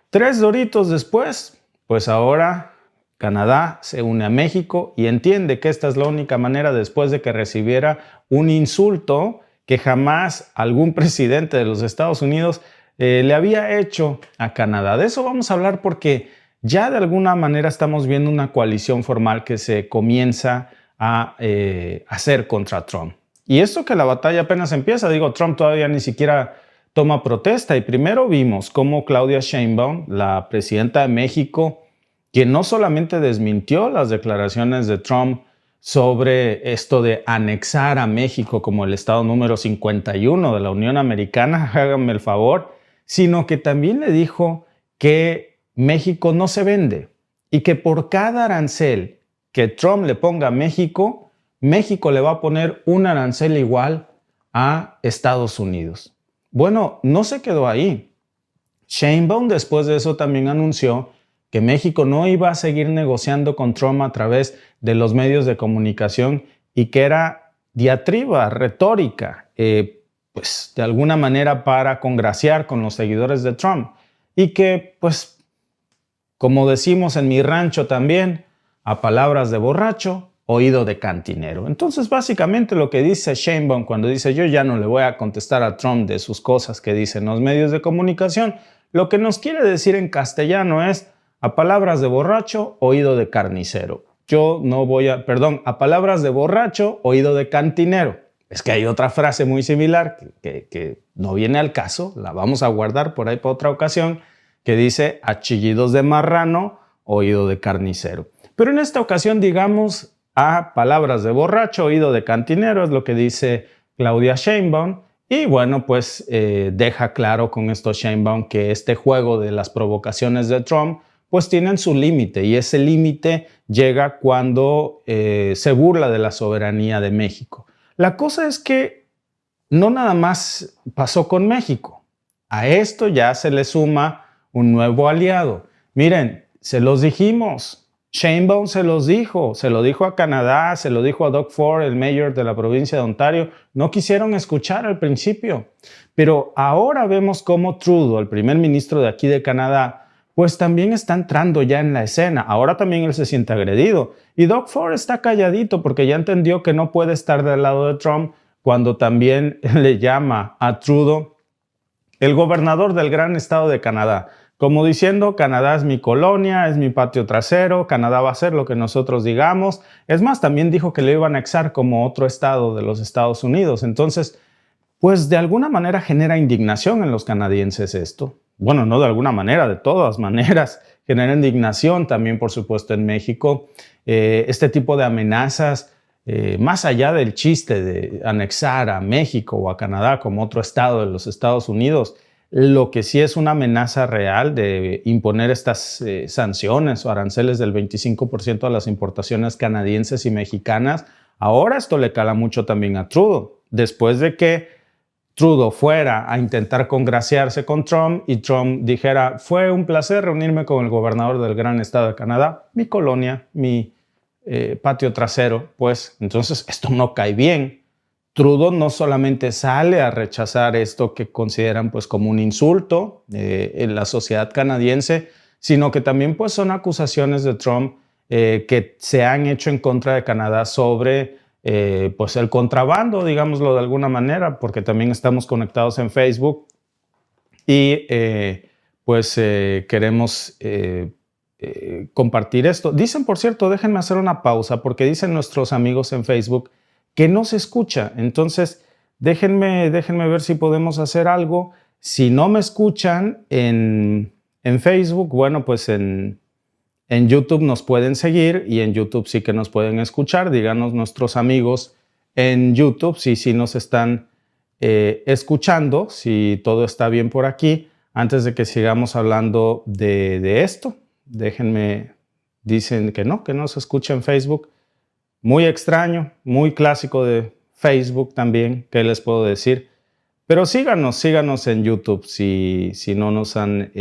3 doritos después, pues ahora Canadá se une a México y entiende que esta es la única manera después de que recibiera un insulto que jamás algún presidente de los Estados Unidos le había hecho a Canadá. De eso vamos a hablar porque ya de alguna manera estamos viendo una coalición formal que se comienza a hacer contra Trump. Y esto que la batalla apenas empieza, digo, Trump todavía ni siquiera toma protesta y primero vimos cómo Claudia Sheinbaum, la presidenta de México, quien no solamente desmintió las declaraciones de Trump sobre esto de anexar a México como el estado número 51 de la Unión Americana, háganme el favor, sino que también le dijo que México no se vende y que por cada arancel que Trump le ponga a México, México le va a poner un arancel igual a Estados Unidos. Bueno, no se quedó ahí. Sheinbaum después de eso también anunció que México no iba a seguir negociando con Trump a través de los medios de comunicación y que era diatriba, retórica, pues de alguna manera para congraciar con los seguidores de Trump y que pues como decimos en mi rancho también, a palabras de borracho, oído de cantinero. Entonces, básicamente lo que dice Sheinbaum cuando dice yo ya no le voy a contestar a Trump de sus cosas que dicen los medios de comunicación, lo que nos quiere decir en castellano es a palabras de borracho, oído de carnicero. Yo no voy a, perdón, a palabras de borracho, oído de cantinero. Es que hay otra frase muy similar que no viene al caso, la vamos a guardar por ahí para otra ocasión, que dice a chillidos de marrano, oído de carnicero. Pero en esta ocasión digamos a palabras de borracho, oído de cantinero, es lo que dice Claudia Sheinbaum. Y bueno, pues deja claro con esto Sheinbaum que este juego de las provocaciones de Trump pues tienen su límite y ese límite llega cuando se burla de la soberanía de México. La cosa es que no nada más pasó con México. A esto ya se le suma un nuevo aliado. Miren, se los dijimos. Sheinbaum se lo dijo a Canadá, se lo dijo a Doug Ford, el mayor de la provincia de Ontario. No quisieron escuchar al principio. Pero ahora vemos cómo Trudeau, el primer ministro de aquí de Canadá, pues también está entrando ya en la escena. Ahora también él se siente agredido. Y Doug Ford está calladito porque ya entendió que no puede estar del lado de Trump cuando también le llama a Trudeau el gobernador del gran estado de Canadá. Como diciendo, Canadá es mi colonia, es mi patio trasero, Canadá va a hacer lo que nosotros digamos. Es más, también dijo que le iba a anexar como otro estado de los Estados Unidos. Entonces, pues de alguna manera genera indignación en los canadienses esto. Bueno, no de alguna manera, de todas maneras. Genera indignación también, por supuesto, en México. Este tipo de amenazas, más allá del chiste de anexar a México o a Canadá como otro estado de los Estados Unidos, lo que sí es una amenaza real de imponer estas sanciones o aranceles del 25% a las importaciones canadienses y mexicanas. Ahora esto le cala mucho también a Trudeau. Después de que Trudeau fuera a intentar congraciarse con Trump y Trump dijera, fue un placer reunirme con el gobernador del gran estado de Canadá, mi colonia, mi patio trasero, pues entonces esto no cae bien. Trudeau no solamente sale a rechazar esto que consideran pues como un insulto en la sociedad canadiense, sino que también pues son acusaciones de Trump que se han hecho en contra de Canadá sobre pues el contrabando, digámoslo de alguna manera, porque también estamos conectados en Facebook y queremos compartir esto. Dicen, por cierto, déjenme hacer una pausa, porque dicen nuestros amigos en Facebook que no se escucha. Entonces, déjenme ver si podemos hacer algo. Si no me escuchan en Facebook, bueno, pues en YouTube nos pueden seguir y en YouTube sí que nos pueden escuchar. Díganos nuestros amigos en YouTube si sí nos están escuchando, si todo está bien por aquí. Antes de que sigamos hablando de esto, déjenme, dicen que no se escucha en Facebook. Muy extraño, muy clásico de Facebook también, ¿qué les puedo decir? Pero síganos en YouTube si no nos han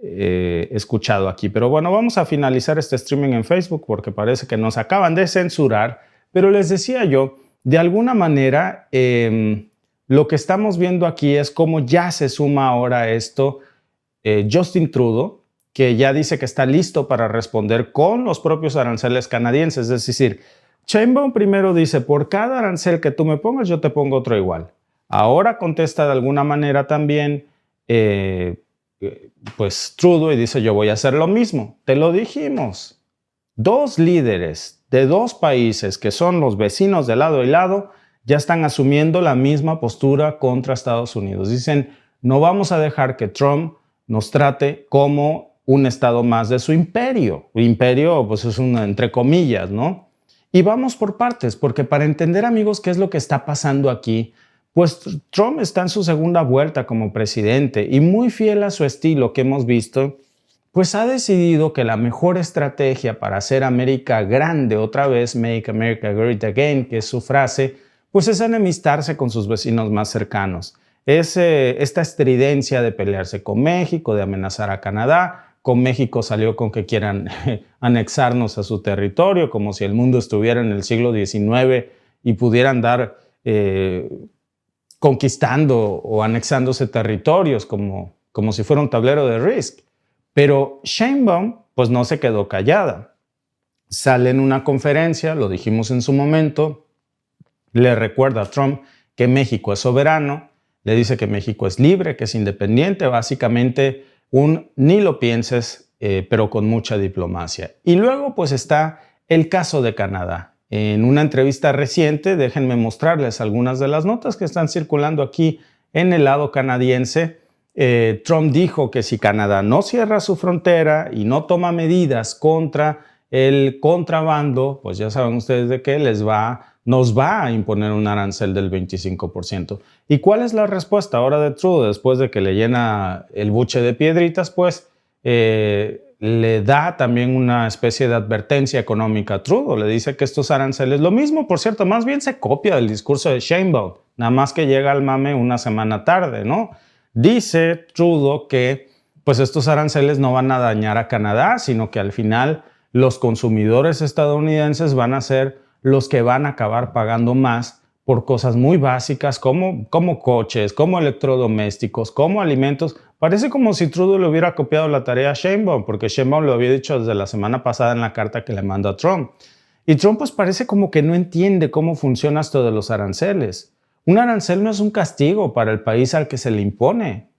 escuchado aquí. Pero bueno, vamos a finalizar este streaming en Facebook porque parece que nos acaban de censurar. Pero les decía yo, de alguna manera, lo que estamos viendo aquí es cómo ya se suma ahora a esto Justin Trudeau, que ya dice que está listo para responder con los propios aranceles canadienses. Es decir, Sheinbaum primero dice, por cada arancel que tú me pongas, yo te pongo otro igual. Ahora contesta de alguna manera también pues Trudeau y dice, yo voy a hacer lo mismo. Te lo dijimos. Dos líderes de dos países que son los vecinos de lado y lado ya están asumiendo la misma postura contra Estados Unidos. Dicen, no vamos a dejar que Trump nos trate como un estado más de su imperio. Imperio, pues es una entre comillas, ¿no? Y vamos por partes, porque para entender, amigos, qué es lo que está pasando aquí, pues Trump está en su segunda vuelta como presidente y muy fiel a su estilo que hemos visto, pues ha decidido que la mejor estrategia para hacer América grande otra vez, Make America Great Again, que es su frase, pues es enemistarse con sus vecinos más cercanos. Es esta estridencia de pelearse con México, de amenazar a Canadá. Con México salió con que quieran anexarnos a su territorio, como si el mundo estuviera en el siglo XIX y pudieran dar conquistando o anexándose territorios como si fuera un tablero de Risk. Pero Sheinbaum pues no se quedó callada. sale en una conferencia, lo dijimos en su momento, le recuerda a Trump que México es soberano, le dice que México es libre, que es independiente, básicamente un ni lo pienses, pero con mucha diplomacia. Y luego pues está el caso de Canadá. En una entrevista reciente, déjenme mostrarles algunas de las notas que están circulando aquí en el lado canadiense. Trump dijo que si Canadá no cierra su frontera y no toma medidas contra el contrabando, pues ya saben ustedes de qué nos va a imponer un arancel del 25%. ¿Y cuál es la respuesta ahora de Trudeau después de que le llena el buche de piedritas? Pues le da también una especie de advertencia económica a Trudeau. Le dice que estos aranceles, lo mismo, por cierto, más bien se copia del discurso de Sheinbaum, nada más que llega al mame una semana tarde, ¿no? Dice Trudeau que pues estos aranceles no van a dañar a Canadá, sino que al final los consumidores estadounidenses van a ser los que van a acabar pagando más por cosas muy básicas como coches, como electrodomésticos, como alimentos. Parece como si Trudeau le hubiera copiado la tarea a Sheinbaum, porque Sheinbaum lo había dicho desde la semana pasada en la carta que le mandó a Trump. Y Trump pues parece como que no entiende cómo funciona esto de los aranceles. Un arancel no es un castigo para el país al que se le impone.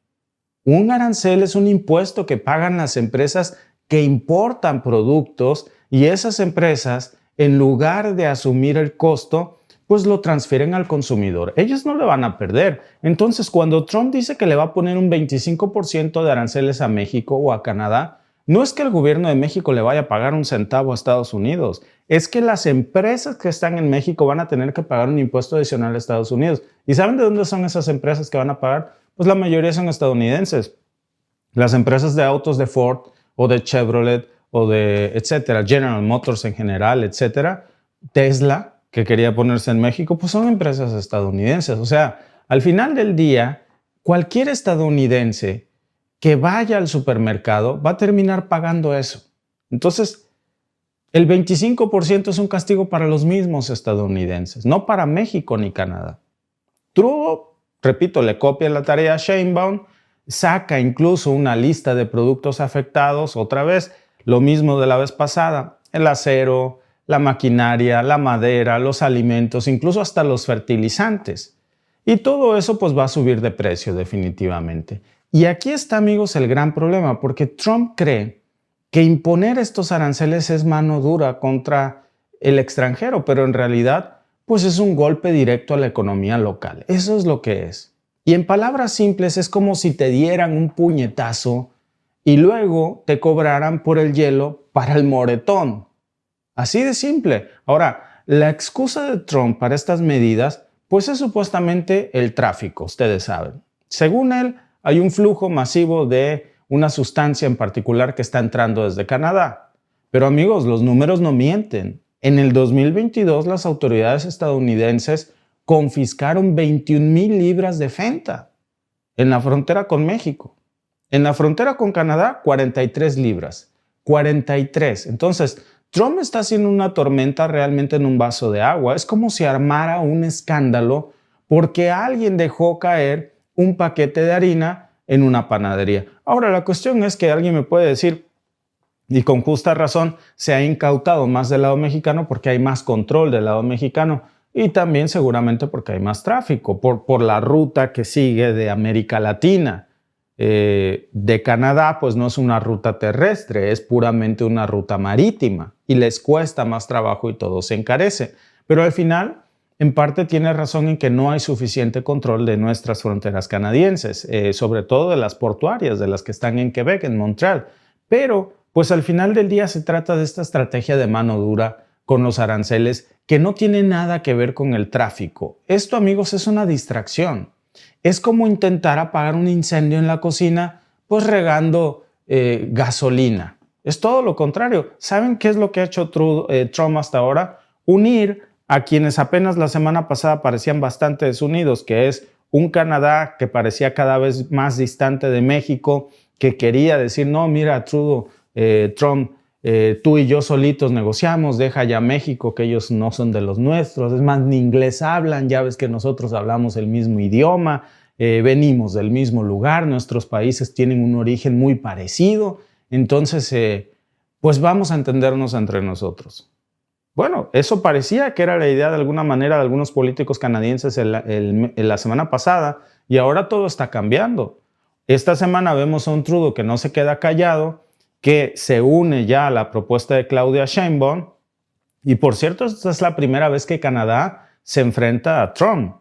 Un arancel es un impuesto que pagan las empresas que importan productos y esas empresas, en lugar de asumir el costo, pues lo transfieren al consumidor. Ellos no le van a perder. Entonces, cuando Trump dice que le va a poner un 25% de aranceles a México o a Canadá, no es que el gobierno de México le vaya a pagar un centavo a Estados Unidos, es que las empresas que están en México van a tener que pagar un impuesto adicional a Estados Unidos. ¿Y saben de dónde son esas empresas que van a pagar? Pues la mayoría son estadounidenses. Las empresas de autos de Ford o de Chevrolet o de etcétera, General Motors en general, etcétera, Tesla, que quería ponerse en México, pues son empresas estadounidenses. O sea, al final del día, cualquier estadounidense que vaya al supermercado va a terminar pagando eso. Entonces, el 25% es un castigo para los mismos estadounidenses, no para México ni Canadá. Trudeau, repito, le copia la tarea a Sheinbaum, saca incluso una lista de productos afectados, otra vez, lo mismo de la vez pasada, el acero, la maquinaria, la madera, los alimentos, incluso hasta los fertilizantes. Y todo eso pues va a subir de precio definitivamente. Y aquí está, amigos, el gran problema, porque Trump cree que imponer estos aranceles es mano dura contra el extranjero, pero en realidad pues es un golpe directo a la economía local. Eso es lo que es. Y en palabras simples es como si te dieran un puñetazo y luego te cobraran por el hielo para el moretón. Así de simple. Ahora, la excusa de Trump para estas medidas pues es supuestamente el tráfico, ustedes saben. Según él, hay un flujo masivo de una sustancia en particular que está entrando desde Canadá. Pero amigos, los números no mienten. En el 2022 las autoridades estadounidenses confiscaron 21,000 libras de fenta en la frontera con México. En la frontera con Canadá, 43 libras. 43. Entonces, Trump está haciendo una tormenta realmente en un vaso de agua. Es como si armara un escándalo porque alguien dejó caer un paquete de harina en una panadería. Ahora, la cuestión es que alguien me puede decir, y con justa razón, se ha incautado más del lado mexicano porque hay más control del lado mexicano y también seguramente porque hay más tráfico por la ruta que sigue de América Latina. De Canadá, pues no es una ruta terrestre, es puramente una ruta marítima y les cuesta más trabajo y todo se encarece. Pero al final, en parte tiene razón en que no hay suficiente control de nuestras fronteras canadienses, sobre todo de las portuarias, de las que están en Quebec, en Montreal. Pero, pues al final del día se trata de esta estrategia de mano dura con los aranceles que no tiene nada que ver con el tráfico. Esto, amigos, es una distracción. Es como intentar apagar un incendio en la cocina, pues regando gasolina. Es todo lo contrario. ¿Saben qué es lo que ha hecho Trump hasta ahora? Unir a quienes apenas la semana pasada parecían bastante desunidos, que es un Canadá que parecía cada vez más distante de México, que quería decir, no, mira, Trump, tú y yo solitos negociamos, deja ya México, que ellos no son de los nuestros, es más, ni inglés hablan, ya ves que nosotros hablamos el mismo idioma, venimos del mismo lugar, nuestros países tienen un origen muy parecido, entonces pues vamos a entendernos entre nosotros. Bueno, eso parecía que era la idea de alguna manera de algunos políticos canadienses en la semana pasada y ahora todo está cambiando. Esta semana vemos a un Trudeau que no se queda callado, que se une ya a la propuesta de Claudia Sheinbaum y por cierto, esta es la primera vez que Canadá se enfrenta a Trump.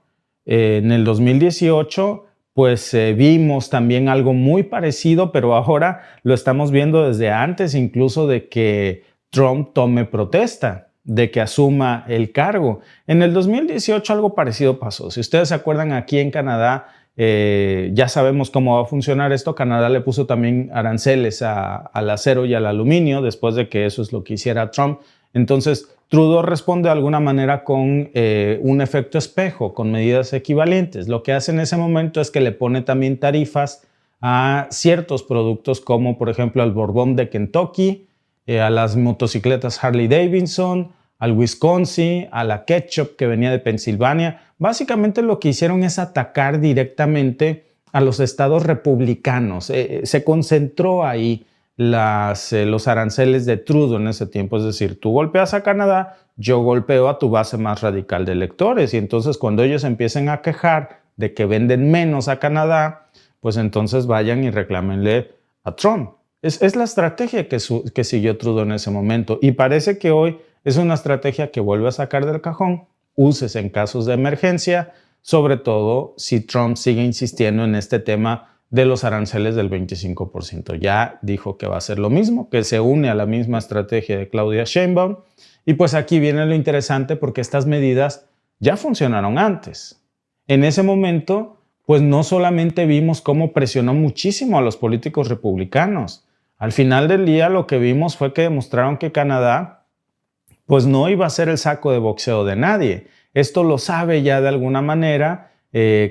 En el 2018 pues vimos también algo muy parecido, pero ahora lo estamos viendo desde antes incluso de que Trump tome protesta, de que asuma el cargo. En el 2018 algo parecido pasó. Si ustedes se acuerdan, aquí en Canadá, ya sabemos cómo va a funcionar esto. Canadá le puso también aranceles al acero y al aluminio después de que eso es lo que hiciera Trump. Entonces, Trudeau responde de alguna manera con un efecto espejo, con medidas equivalentes. Lo que hace en ese momento es que le pone también tarifas a ciertos productos como por ejemplo al Bourbon de Kentucky, a las motocicletas Harley Davidson, al Wisconsin, a la ketchup que venía de Pensilvania. Básicamente lo que hicieron es atacar directamente a los estados republicanos. Se concentró ahí los aranceles de Trudeau en ese tiempo. Es decir, tú golpeas a Canadá, yo golpeo a tu base más radical de electores. Y entonces cuando ellos empiecen a quejar de que venden menos a Canadá, pues entonces vayan y reclámenle a Trump. Es la estrategia que siguió Trudeau en ese momento. Y parece que hoy es una estrategia que vuelve a sacar del cajón. Uses en casos de emergencia, sobre todo si Trump sigue insistiendo en este tema de los aranceles del 25%. Ya dijo que va a hacer lo mismo, que se une a la misma estrategia de Claudia Sheinbaum. Y pues aquí viene lo interesante porque estas medidas ya funcionaron antes. En ese momento, pues no solamente vimos cómo presionó muchísimo a los políticos republicanos. Al final del día lo que vimos fue que demostraron que Canadá pues no iba a ser el saco de boxeo de nadie. Esto lo sabe ya de alguna manera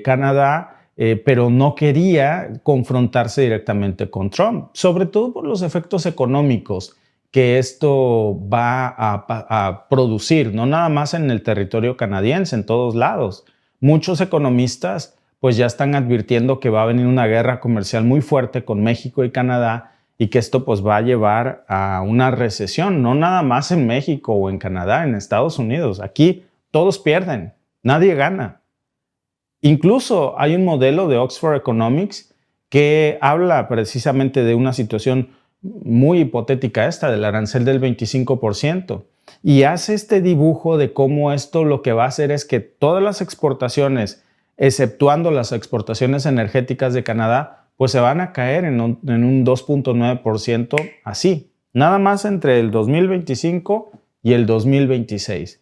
Canadá, pero no quería confrontarse directamente con Trump, sobre todo por los efectos económicos que esto va a producir, no nada más en el territorio canadiense, en todos lados. Muchos economistas pues ya están advirtiendo que va a venir una guerra comercial muy fuerte con México y Canadá y que esto pues va a llevar a una recesión, no nada más en México o en Canadá, en Estados Unidos. Aquí todos pierden, nadie gana. Incluso hay un modelo de Oxford Economics que habla precisamente de una situación muy hipotética esta, del arancel del 25%, y hace este dibujo de cómo esto lo que va a hacer es que todas las exportaciones, exceptuando las exportaciones energéticas de Canadá, pues se van a caer en un 2.9% así, nada más entre el 2025 y el 2026.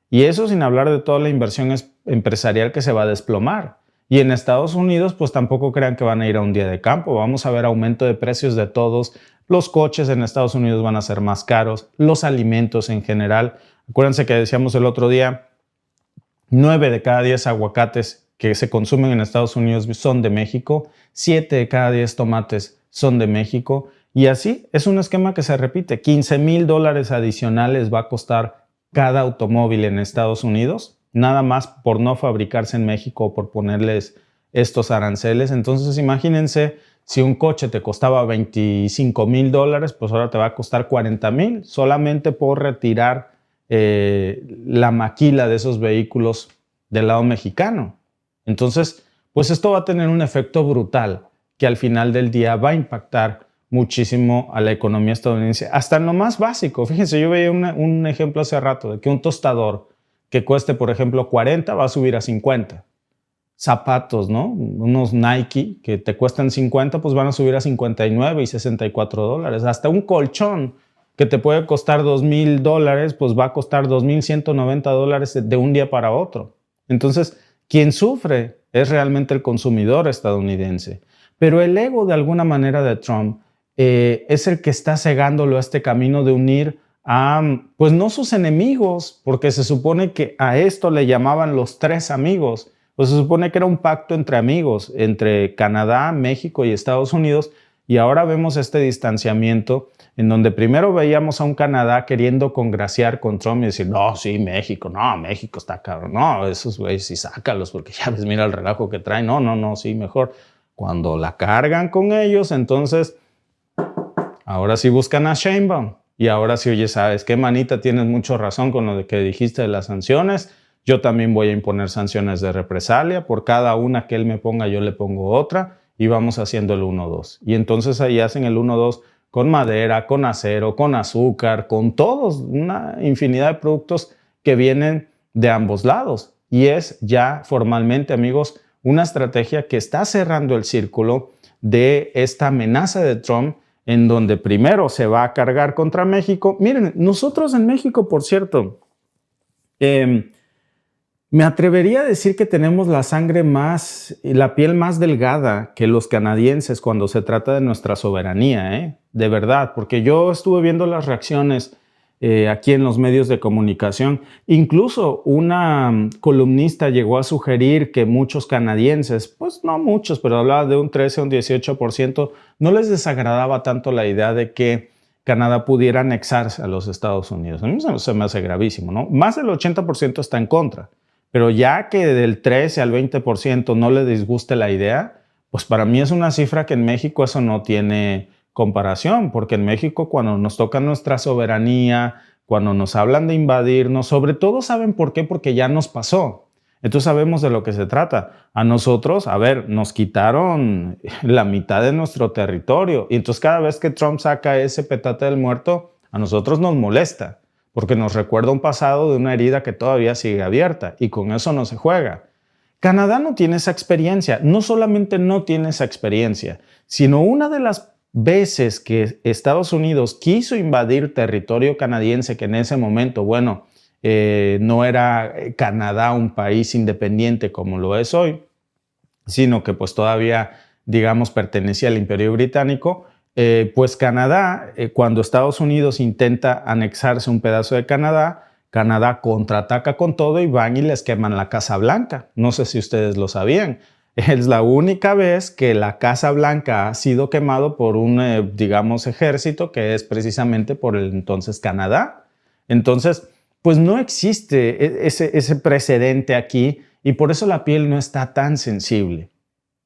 Y eso sin hablar de toda la inversión empresarial que se va a desplomar. Y en Estados Unidos, pues tampoco crean que van a ir a un día de campo. Vamos a ver aumento de precios de todos. Los coches en Estados Unidos van a ser más caros. Los alimentos en general. Acuérdense que decíamos el otro día, 9 de cada 10 aguacates que se consumen en Estados Unidos son de México. 7 de cada 10 tomates son de México. Y así es un esquema que se repite. $15,000 adicionales va a costar cada automóvil en Estados Unidos, nada más por no fabricarse en México o por ponerles estos aranceles. Entonces imagínense, si un coche te costaba $25,000, pues ahora te va a costar $40,000 solamente por retirar la maquila de esos vehículos del lado mexicano. Entonces, pues esto va a tener un efecto brutal que al final del día va a impactar muchísimo a la economía estadounidense, hasta en lo más básico. Fíjense, yo veía un ejemplo hace rato de que un tostador que cueste, por ejemplo, 40 va a subir a 50. Zapatos, ¿no? Unos Nike que te cuestan 50, pues van a subir a 59 y $64. Hasta un colchón que te puede costar $2,000, pues va a costar $2,190 de un día para otro. Entonces, quien sufre es realmente el consumidor estadounidense. Pero el ego, de alguna manera, de Trump es el que está cegándolo a este camino de unir a, pues no sus enemigos, porque se supone que a esto le llamaban los tres amigos, pues se supone que era un pacto entre amigos, entre Canadá, México y Estados Unidos, y ahora vemos este distanciamiento en donde primero veíamos a un Canadá queriendo congraciar con Trump y decir, no, sí, México, no, México está cabrón, no, esos güeyes sí sácalos, porque ya ves, mira el relajo que traen, no, sí, mejor. Cuando la cargan con ellos, entonces ahora sí buscan a Sheinbaum y ahora sí, oye, ¿sabes qué, manita? Tienes mucha razón con lo de que dijiste de las sanciones. Yo también voy a imponer sanciones de represalia. Por cada una que él me ponga, yo le pongo otra y vamos haciendo el 1-2. Y entonces ahí hacen el 1-2 con madera, con acero, con azúcar, con todos, una infinidad de productos que vienen de ambos lados. Y es ya formalmente, amigos, una estrategia que está cerrando el círculo de esta amenaza de Trump, en donde primero se va a cargar contra México. Miren, nosotros en México, por cierto, me atrevería a decir que tenemos la sangre más y la piel más delgada que los canadienses cuando se trata de nuestra soberanía, ¿eh? De verdad, porque yo estuve viendo las reacciones aquí en los medios de comunicación. Incluso una columnista llegó a sugerir que muchos canadienses, pues no muchos, pero hablaba de un 13 o un 18%, no les desagradaba tanto la idea de que Canadá pudiera anexarse a los Estados Unidos. A mí se me hace gravísimo, ¿no? Más del 80% está en contra. Pero ya que del 13 al 20% no le disguste la idea, pues para mí es una cifra que en México eso no tiene comparación, porque en México cuando nos toca nuestra soberanía, cuando nos hablan de invadirnos, sobre todo saben por qué, porque ya nos pasó. Entonces sabemos de lo que se trata. A nosotros, a ver, nos quitaron la mitad de nuestro territorio y entonces cada vez que Trump saca ese petate del muerto, a nosotros nos molesta, porque nos recuerda un pasado de una herida que todavía sigue abierta y con eso no se juega. Canadá no tiene esa experiencia, no solamente no tiene esa experiencia, sino una de las veces que Estados Unidos quiso invadir territorio canadiense, que en ese momento, bueno, no era Canadá un país independiente como lo es hoy, sino que pues todavía, digamos, pertenecía al Imperio Británico. Pues Canadá, cuando Estados Unidos intenta anexarse un pedazo de Canadá, Canadá contraataca con todo y van y les queman la Casa Blanca. No sé si ustedes lo sabían. Es la única vez que la Casa Blanca ha sido quemado por un, digamos, ejército que es precisamente por el entonces Canadá. Entonces, pues no existe ese precedente aquí y por eso la piel no está tan sensible.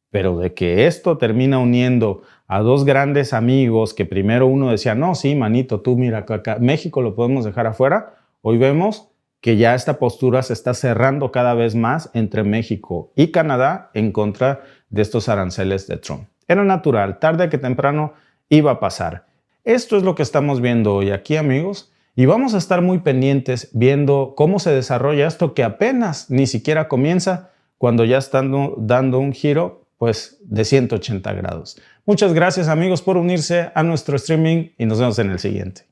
Pero de que esto termina uniendo a dos grandes amigos que primero uno decía, no, sí, manito, tú mira, acá, México lo podemos dejar afuera. Hoy vemos que ya esta postura se está cerrando cada vez más entre México y Canadá en contra de estos aranceles de Trump. Era natural, tarde que temprano iba a pasar. Esto es lo que estamos viendo hoy aquí, amigos, y vamos a estar muy pendientes viendo cómo se desarrolla esto que apenas ni siquiera comienza cuando ya están dando un giro pues de 180 grados. Muchas gracias, amigos, por unirse a nuestro streaming y nos vemos en el siguiente.